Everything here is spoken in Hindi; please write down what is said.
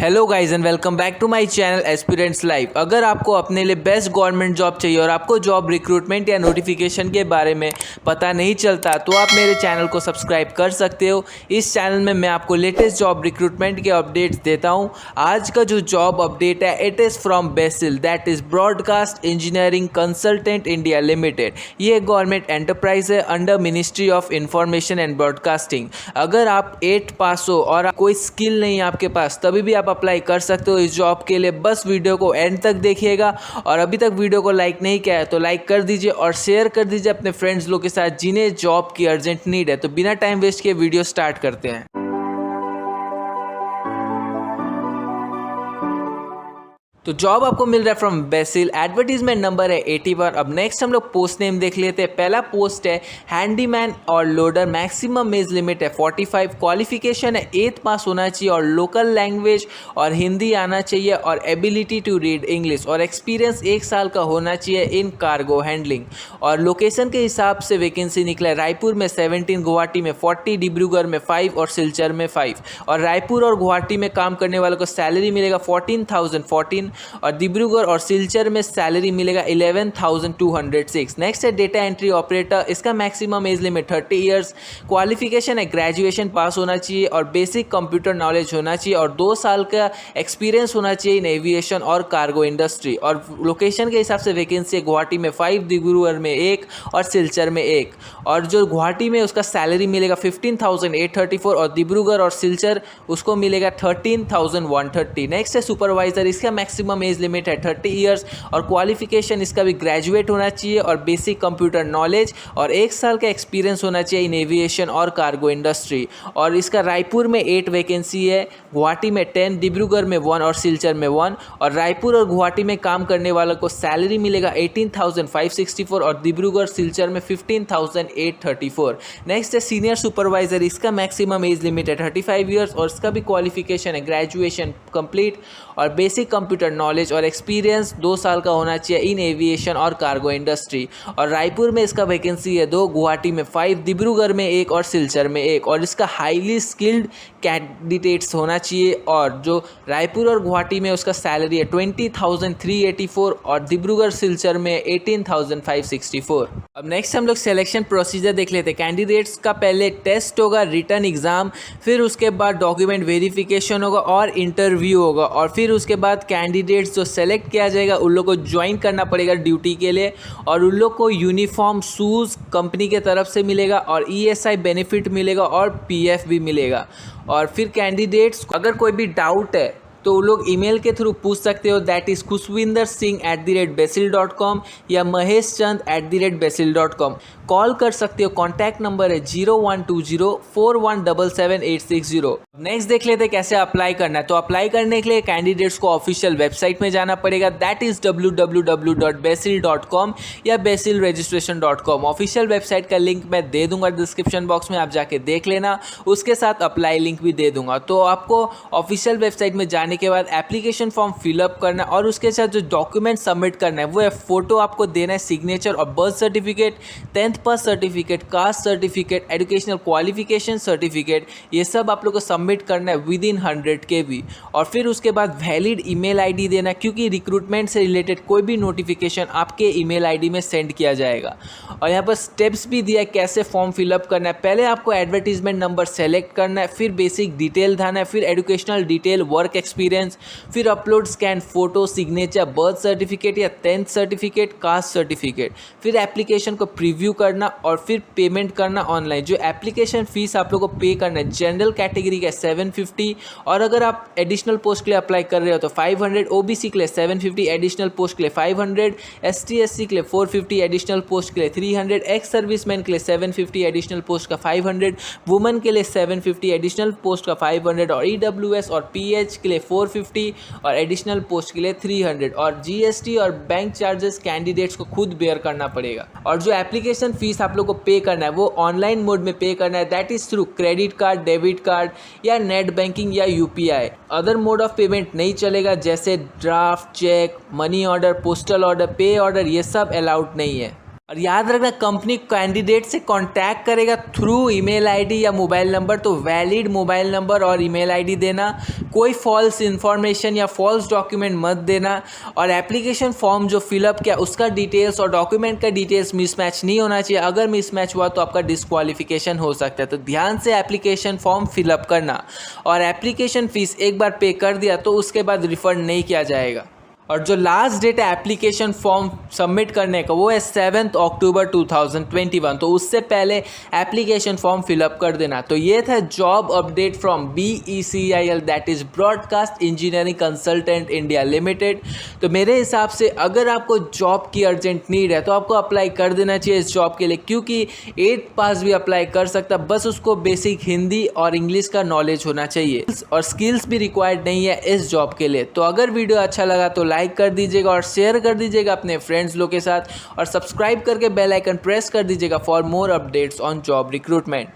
Hello guys and welcome back to my channel aspirants live. अगर आपको अपने लिए बेस्ट गवर्नमेंट जॉब चाहिए और आपको जॉब रिक्रूटमेंट या नोटिफिकेशन के बारे में पता नहीं चलता तो आप मेरे चैनल को सब्सक्राइब कर सकते हो। इस चैनल में मैं आपको लेटेस्ट जॉब रिक्रूटमेंट के अपडेट्स देता हूं। आज का जो जॉब अपडेट है it is from BECIL, that is broadcast engineering consultant India limited. ये गवर्नमेंट एंटरप्राइज है under ministry of information and broadcasting. अगर आप 8 पास हो और कोई स्किल नहीं है आपके पास तभी भी आप अप्लाई कर सकते हो इस जॉब के लिए। बस वीडियो को एंड तक देखिएगा और अभी तक वीडियो को लाइक नहीं किया है तो लाइक कर दीजिए और शेयर कर दीजिए अपने फ्रेंड्स लोग के साथ जिन्हें जॉब की अर्जेंट नीड है। तो बिना टाइम वेस्ट किए वीडियो स्टार्ट करते हैं। तो जॉब आपको मिल रहा है फ्रॉम बेसिल। एडवर्टीजमेंट नंबर है 81। अब नेक्स्ट हम लोग पोस्ट नेम देख लेते हैं। पहला पोस्ट है हैंडीमैन और लोडर, मैक्सिमम एज लिमिट है 45। क्वालिफिकेशन है 8th पास होना चाहिए और लोकल लैंग्वेज और हिंदी आना चाहिए और एबिलिटी टू रीड इंग्लिश और एक्सपीरियंस 1 साल का होना चाहिए इन कार्गो हैंडलिंग। और लोकेशन के हिसाब से वैकेंसी निकला है रायपुर में 17, गुवाहाटी में 40, डिब्रूगढ़ में 5 और सिलचर में 5। और रायपुर और गुवाहाटी में काम करने वालों को सैलरी मिलेगा 14,014 और डिब्रूगढ़ और सिलचर में सैलरी मिलेगा 11,206। नेक्स्ट है डेटा एंट्री ऑपरेटर। इसका maximum age limit 30 years. Qualification है ग्रेजुएशन पास होना चाहिए और बेसिक कंप्यूटर नॉलेज होना चाहिए और 2 साल का एक्सपीरियंस होना चाहिए इन एविएशन और कार्गो इंडस्ट्री। और लोकेशन के हिसाब से वैकेंसी है गुवाहाटी में 5, डिब्रूगढ़ में 1 और सिलचर में 1। और जो गुवाहाटी में उसका सैलरी मिलेगा 15,834 और डिब्रूगढ़ और सिलचर उसको मिलेगा 13,130। नेक्स्ट है सुपरवाइजर। इसका मैक्सिमम एज लिमिट है 30 इयर्स और क्वालिफिकेशन इसका भी ग्रेजुएट होना चाहिए और बेसिक कंप्यूटर नॉलेज और 1 साल का एक्सपीरियंस होना चाहिए इन एविएशन और कार्गो इंडस्ट्री। और इसका रायपुर में 8 वैकेंसी है, गुवाहाटी में 10, डिब्रूगढ़ में 1 और सिलचर में 1। और रायपुर और गुवाहाटी में काम करने वालों को सैलरी मिलेगा 18,564 और डिब्रूगढ़ सिलचर में 15,834। नेक्स्ट है सीनियर सुपरवाइजर। इसका मैक्सिमम एज लिमिट है 35 इयर्स और इसका भी क्वालिफिकेशन है ग्रेजुएशन कंप्लीट और बेसिक कंप्यूटर नॉलेज और एक्सपीरियंस 2 साल का होना चाहिए इन एविएशन और कार्गो इंडस्ट्री। और रायपुर में इसका वैकेंसी है 2, गुवाहाटी में 5, डिब्रूगढ़ में 1 और सिलचर में 1। और इसका हाईली स्किल्ड कैंडिडेट्स होना चाहिए और जो रायपुर और गुवाहाटी में उसका सैलरी है 20,384 और डिब्रूगढ़ सिलचर में 18,564। अब नेक्स्ट हम लोग सिलेक्शन प्रोसीजर देख लेते हैं। कैंडिडेट्स का पहले टेस्ट होगा, रिटन एग्जाम, फिर उसके बाद डॉक्यूमेंट वेरिफिकेशन होगा और इंटरव्यू होगा और फिर उसके बाद कैंडिडेट्स जो सेलेक्ट किया जाएगा उन लोग को ज्वाइन करना पड़ेगा ड्यूटी के लिए और उन लोग को यूनिफॉर्म शूज़ कंपनी के तरफ से मिलेगा और ESI बेनिफिट मिलेगा और PF भी मिलेगा। और फिर कैंडिडेट्स अगर कोई भी डाउट है तो वो लोग ईमेल के थ्रू पूछ सकते हो, दैट इज़ khushvinder.singh@basil.com या maheshchand@basil.com। कॉल कर सकते हो, कॉन्टैक्ट नंबर है 012041777860। नेक्स्ट देख लेते हैं कैसे अप्लाई करना है। तो अप्लाई करने के लिए कैंडिडेट्स को ऑफिशियल वेबसाइट में जाना पड़ेगा, दैट इज़ www.basil.com या basilregistration.com। ऑफिशियल वेबसाइट का लिंक मैं दे दूंगा डिस्क्रिप्शन बॉक्स में, आप जाके देख लेना। उसके साथ अप्लाई लिंक भी दे दूंगा। तो आपको ऑफिशियल वेबसाइट में जाने के बाद एप्लीकेशन फॉर्म फिलअप करना और उसके साथ जो डॉक्यूमेंट सबमिट करना है वो है फोटो आपको देना है, सिग्नेचर और बर्थ सर्टिफिकेट, 10th पास certificate, caste certificate, educational qualification certificate, ये सब आप लोग को सबमिट करना है विद इन 100 KB। और फिर उसके बाद वैलिड ईमेल आईडी देना क्योंकि रिक्रूटमेंट से रिलेटेड कोई भी नोटिफिकेशन आपके ईमेल आईडी में सेंड किया जाएगा। और यहाँ पर स्टेप्स भी दिया है कैसे फॉर्म फिलअप करना है। पहले आपको एडवर्टीजमेंट नंबर सेलेक्ट करना है, फिर बेसिक डिटेल डालना है, फिर एजुकेशनल डिटेल, वर्क एक्सपीरियंस, फिर upload scan photo, signature, birth certificate या 10th सर्टिफिकेट, कास्ट सर्टिफिकेट, फिर एप्लीकेशन को प्रीव्यू करना और फिर पेमेंट करना ऑनलाइन। जो एप्लीकेशन फीस आप लोगों को पे करना है जनरल कैटेगरी का 750 और अगर आप एडिशनल पोस्ट के लिए अप्लाई कर रहे हो तो 500, OBC के लिए 750, एडिशनल पोस्ट के लिए 500, ST SC के लिए 450, एडिशनल पोस्ट के लिए 300, एक्स सर्विसमैन के लिए 750, एडिशनल पोस्ट का 500, वुमेन के लिए 750, एडिशनल पोस्ट का 500 और EWS और PH के लिए 450 और एडिशनल पोस्ट के लिए 300। और GST और बैंक चार्जेस कैंडिडेट्स को खुद बेयर करना पड़ेगा। और जो एप्लीकेशन फीस आप लोग को पे करना है वो ऑनलाइन मोड में पे करना है, that is through credit card, debit card या नेट बैंकिंग या UPI। Other mode of payment नहीं चलेगा जैसे draft, cheque, money order, postal order, pay order, ये सब अलाउड नहीं है। और याद रखना कंपनी कैंडिडेट से कांटेक्ट करेगा थ्रू ईमेल आईडी या मोबाइल नंबर, तो वैलिड मोबाइल नंबर और ईमेल आईडी देना, कोई फॉल्स इन्फॉर्मेशन या फॉल्स डॉक्यूमेंट मत देना, और एप्लीकेशन फॉर्म जो फिलअप किया उसका डिटेल्स और डॉक्यूमेंट का डिटेल्स मिसमैच नहीं होना चाहिए। अगर मिसमैच हुआ तो आपका डिस्क्वालिफिकेशन हो सकता है। तो ध्यान से एप्लीकेशन फॉर्म फिलअप करना, और एप्लीकेशन फ़ीस एक बार पे कर दिया तो उसके बाद रिफ़ंड नहीं किया जाएगा। और जो लास्ट डेट है एप्लीकेशन फॉर्म सबमिट करने का वो है 7 अक्टूबर 2021, तो उससे पहले एप्लीकेशन फॉर्म फिलअप कर देना। तो ये था job update from BECIL, that is broadcast engineering consultant India limited. तो मेरे हिसाब से अगर आपको जॉब की अर्जेंट नीड है तो आपको अप्लाई कर देना चाहिए इस जॉब के लिए, क्योंकि 8th पास भी अप्लाई कर सकता, बस उसको बेसिक हिंदी और इंग्लिश का नॉलेज होना चाहिए, और स्किल्स भी रिक्वायर्ड नहीं है इस जॉब के लिए। तो अगर वीडियो अच्छा लगा तो लाइक कर दीजिएगा और शेयर कर दीजिएगा अपने फ्रेंड्स लोग के साथ, और सब्सक्राइब करके बेल आइकन प्रेस कर दीजिएगा for more updates on job recruitment.